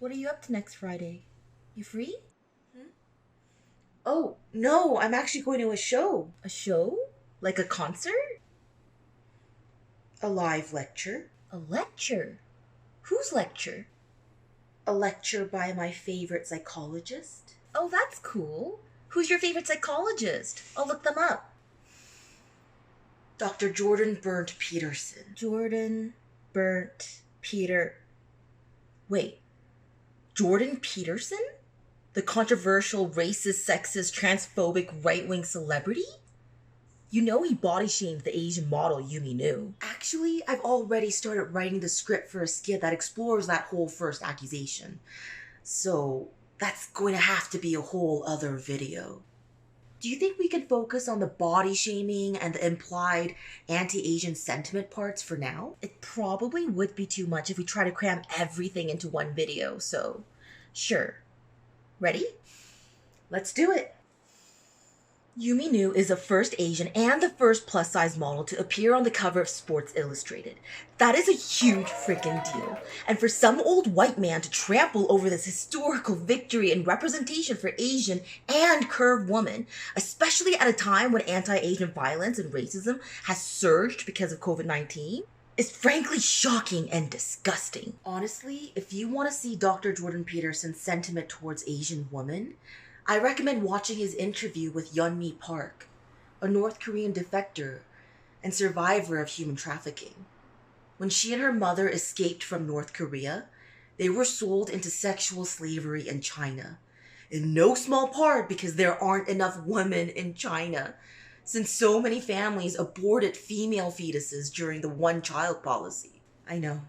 What are you up to next Friday? You free? Oh, no, I'm actually going to a show. A show? Like a concert? A live lecture. A lecture? Whose lecture? A lecture by my favorite psychologist. Oh, that's cool. Who's your favorite psychologist? I'll look them up. Dr. Jordan Burnt Peterson. Jordan Burnt Peter. Wait. Jordan Peterson? The controversial, racist, sexist, transphobic, right-wing celebrity? You know he body shamed the Asian model Yumi knew. Actually, I've already started writing the script for a skit that explores that whole first accusation. So that's going to have to be a whole other video. Do you think we can focus on the body shaming and the implied anti-Asian sentiment parts for now? It probably would be too much if we try to cram everything into one video, so sure. Ready? Let's do it. Yumi Nu is the first Asian and the first plus-size model to appear on the cover of Sports Illustrated. That is a huge freaking deal. And for some old white man to trample over this historical victory and representation for Asian and curved women, especially at a time when anti-Asian violence and racism has surged because of COVID-19, is frankly shocking and disgusting. Honestly, if you want to see Dr. Jordan Peterson's sentiment towards Asian women, I recommend watching his interview with Yeonmi Park, a North Korean defector and survivor of human trafficking. When she and her mother escaped from North Korea, they were sold into sexual slavery in China, in no small part because there aren't enough women in China, since so many families aborted female fetuses during the one-child policy. I know.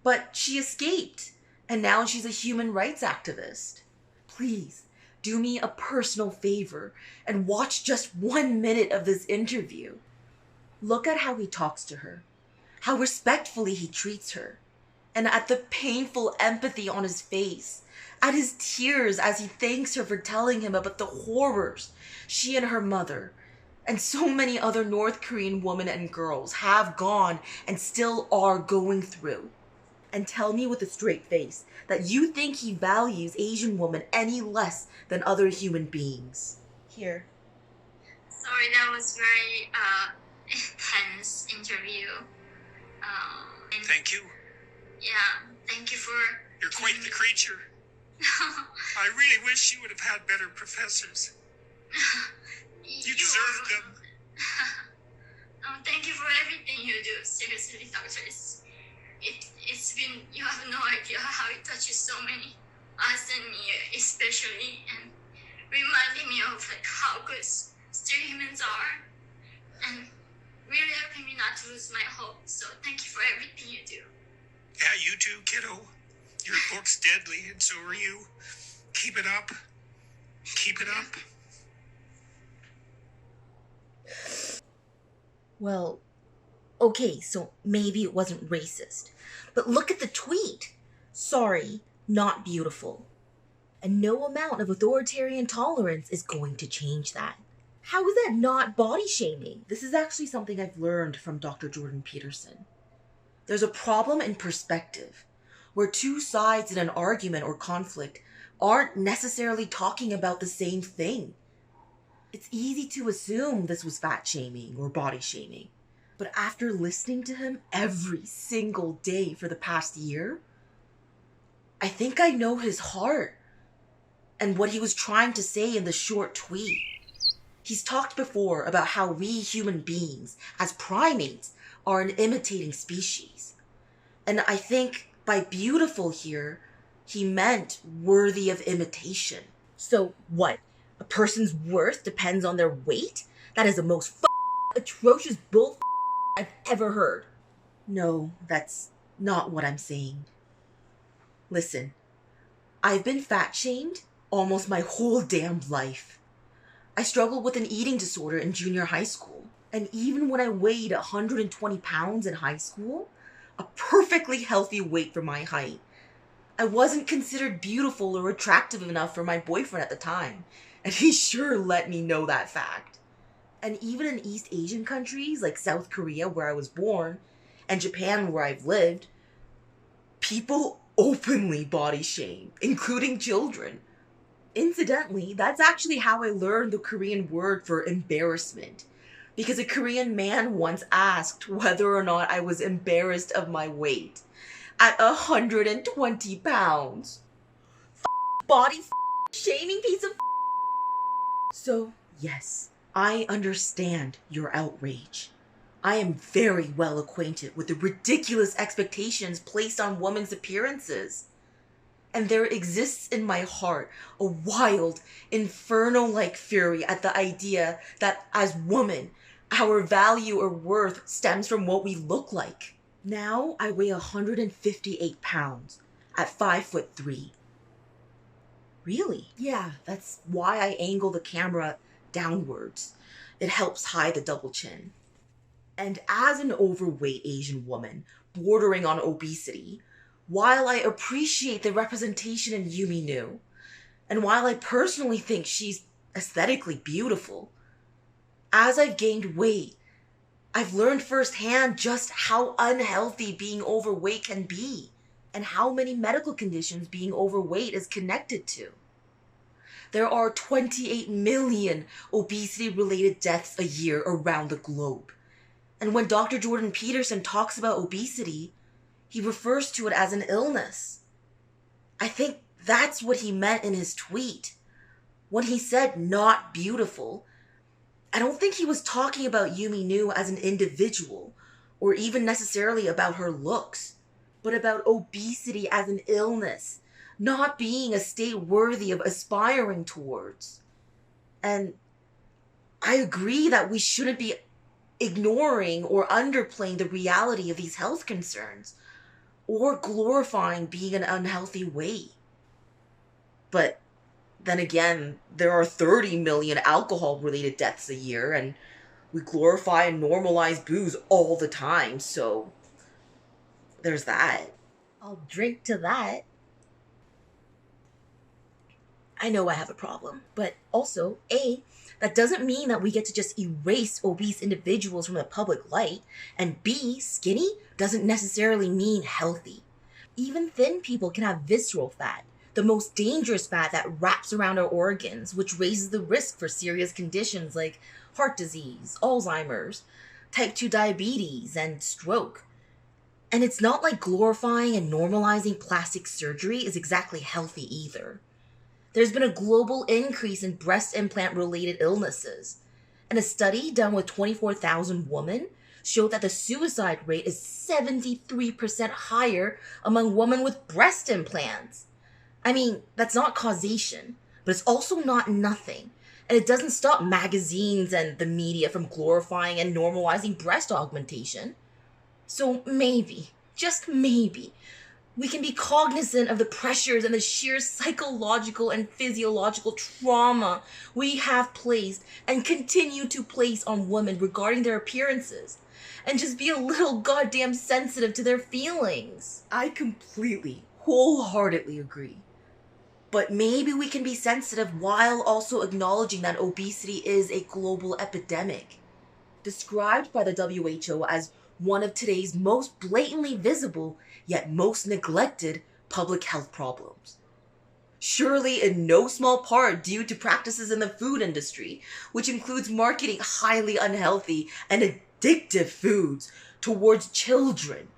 But she escaped, and now she's a human rights activist. Please, do me a personal favor and watch just 1 minute of this interview. Look at how he talks to her, how respectfully he treats her, and at the painful empathy on his face, at his tears as he thanks her for telling him about the horrors she and her mother, and so many other North Korean women and girls have gone and still are going through. And tell me with a straight face that you think he values Asian women any less than other human beings. Here. Sorry, that was very intense interview. Thank you. Yeah, thank you for... You're quite the creature. I really wish you would have had better professors. You deserve them. Thank you for everything you do. Seriously, doctors. It's been, you have no idea how it touches so many, us and me especially, and reminding me of like how good still humans are, and really helping me not to lose my hope. So thank you for everything you do. Yeah, you too, kiddo. Your book's deadly, and so are you. Keep it up. Keep it up. Well, okay, so maybe it wasn't racist. But look at the tweet. Sorry, not beautiful. And no amount of authoritarian tolerance is going to change that. How is that not body shaming? This is actually something I've learned from Dr. Jordan Peterson. There's a problem in perspective, where two sides in an argument or conflict aren't necessarily talking about the same thing. It's easy to assume this was fat shaming or body shaming. But after listening to him every single day for the past year, I think I know his heart and what he was trying to say in the short tweet. He's talked before about how we human beings, as primates, are an imitating species. And I think by beautiful here, he meant worthy of imitation. So what? A person's worth depends on their weight? That is the most atrocious bull I've ever heard. No, that's not what I'm saying. Listen, I've been fat shamed almost my whole damn life. I struggled with an eating disorder in junior high school. And even when I weighed 120 pounds in high school, a perfectly healthy weight for my height, I wasn't considered beautiful or attractive enough for my boyfriend at the time. And he sure let me know that fact. And even in East Asian countries like South Korea, where I was born, and Japan, where I've lived, people openly body shame, including children. Incidentally, that's actually how I learned the Korean word for embarrassment. Because a Korean man once asked whether or not I was embarrassed of my weight. At 120 pounds. Body shaming piece of. So, yes, I understand your outrage. I am very well acquainted with the ridiculous expectations placed on women's appearances. And there exists in my heart a wild, inferno-like fury at the idea that as women, our value or worth stems from what we look like. Now I weigh 158 pounds at 5'3". Really? Yeah, that's why I angle the camera downwards. It helps hide the double chin. And as an overweight Asian woman, bordering on obesity, while I appreciate the representation in Yumi Nu, and while I personally think she's aesthetically beautiful, as I've gained weight, I've learned firsthand just how unhealthy being overweight can be, and how many medical conditions being overweight is connected to. There are 28 million obesity-related deaths a year around the globe. And when Dr. Jordan Peterson talks about obesity, he refers to it as an illness. I think that's what he meant in his tweet. When he said not beautiful, I don't think he was talking about Yumi Nu as an individual, or even necessarily about her looks, but about obesity as an illness, not being a state worthy of aspiring towards. And I agree that we shouldn't be ignoring or underplaying the reality of these health concerns, or glorifying being an unhealthy weight. But then again, there are 30 million alcohol-related deaths a year, and we glorify and normalize booze all the time, so there's that. I'll drink to that. I know I have a problem, but also, A, that doesn't mean that we get to just erase obese individuals from the public light, and B, skinny doesn't necessarily mean healthy. Even thin people can have visceral fat, the most dangerous fat that wraps around our organs, which raises the risk for serious conditions like heart disease, Alzheimer's, type 2 diabetes, and stroke. And it's not like glorifying and normalizing plastic surgery is exactly healthy either. There's been a global increase in breast implant-related illnesses, and a study done with 24,000 women showed that the suicide rate is 73% higher among women with breast implants. I mean, that's not causation, but it's also not nothing, and it doesn't stop magazines and the media from glorifying and normalizing breast augmentation. So maybe, just maybe, we can be cognizant of the pressures and the sheer psychological and physiological trauma we have placed and continue to place on women regarding their appearances, and just be a little goddamn sensitive to their feelings. I completely, wholeheartedly agree. But maybe we can be sensitive while also acknowledging that obesity is a global epidemic, described by the WHO as one of today's most blatantly visible, yet most neglected, public health problems. Surely in no small part due to practices in the food industry, which includes marketing highly unhealthy and addictive foods towards children,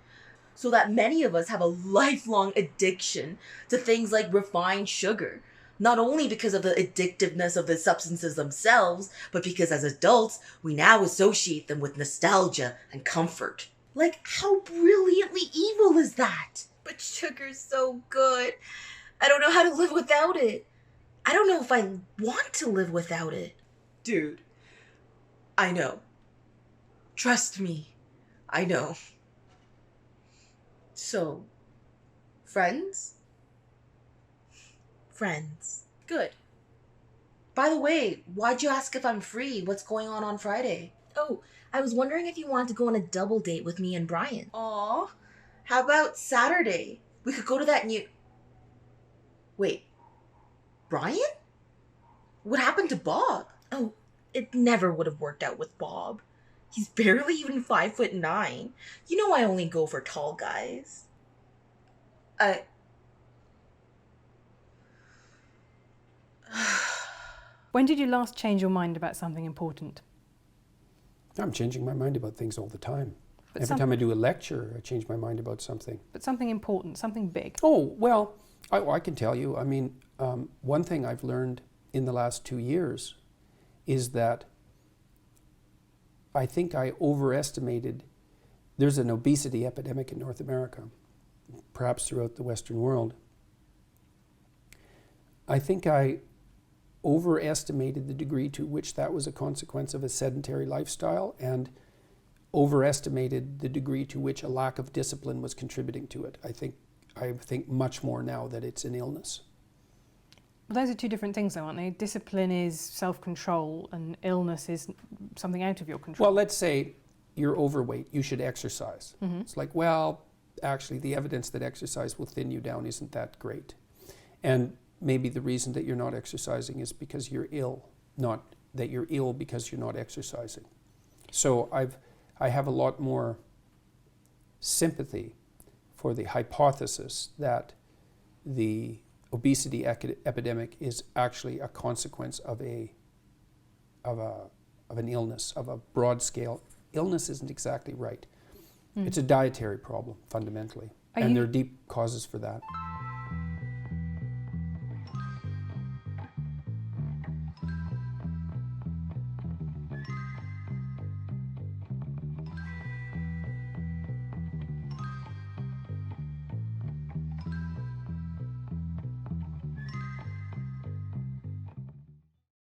so that many of us have a lifelong addiction to things like refined sugar, not only because of the addictiveness of the substances themselves, but because as adults, we now associate them with nostalgia and comfort. Like, how brilliantly evil is that? But sugar's so good. I don't know how to live without it. I don't know if I want to live without it. Dude, I know. Trust me, I know. So, friends? Friends. Good. By the way, why'd you ask if I'm free? What's going on Friday? Oh, I was wondering if you wanted to go on a double date with me and Brian. Aw, how about Saturday? We could go to that new... Wait, Brian? What happened to Bob? Oh, it never would have worked out with Bob. He's barely even 5'9". You know I only go for tall guys. When did you last change your mind about something important? I'm changing my mind about things all the time. But Every time I do a lecture, I change my mind about something. But something important, something big. Oh, well, I can tell you. I mean, one thing I've learned in the last 2 years is that I think I overestimated. There's an obesity epidemic in North America, perhaps throughout the Western world. I think I overestimated the degree to which that was a consequence of a sedentary lifestyle, and overestimated the degree to which a lack of discipline was contributing to it. I think much more now that it's an illness. Well, those are two different things though, aren't they? Discipline is self-control and illness is something out of your control. Well, let's say you're overweight, you should exercise. Mm-hmm. It's like, well, actually the evidence that exercise will thin you down isn't that great. And maybe the reason that you're not exercising is because you're ill, not that you're ill because you're not exercising. So I have a lot more sympathy for the hypothesis that the obesity epidemic is actually a consequence of an illness, of a broad scale. Illness isn't exactly right. It's a dietary problem fundamentally, and there are deep causes for that.